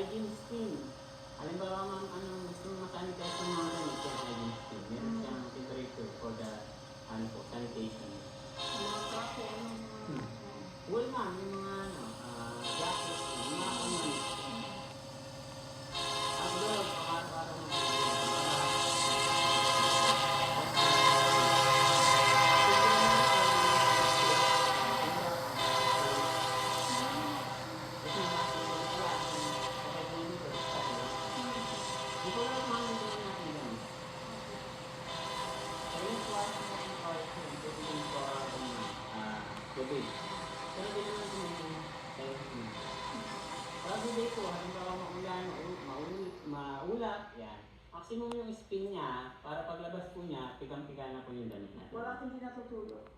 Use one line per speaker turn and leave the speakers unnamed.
hygiene spin. Halimbawa ma'am, gusto mo masanitize ng mga gamit, yan hygiene spin. Meron siyang temperature for the sanitation. Well ma'am, yung mga gases, yung mga kamay. Absorb, araw-araw na tubig. Pero di naman tumingin. Pag hindi po, halimbawa maulan, maulap, yan. Maximum yung spin niya, para paglabas po niya, pigang-piga na po yung damit natin.
Wala hindi natutulog.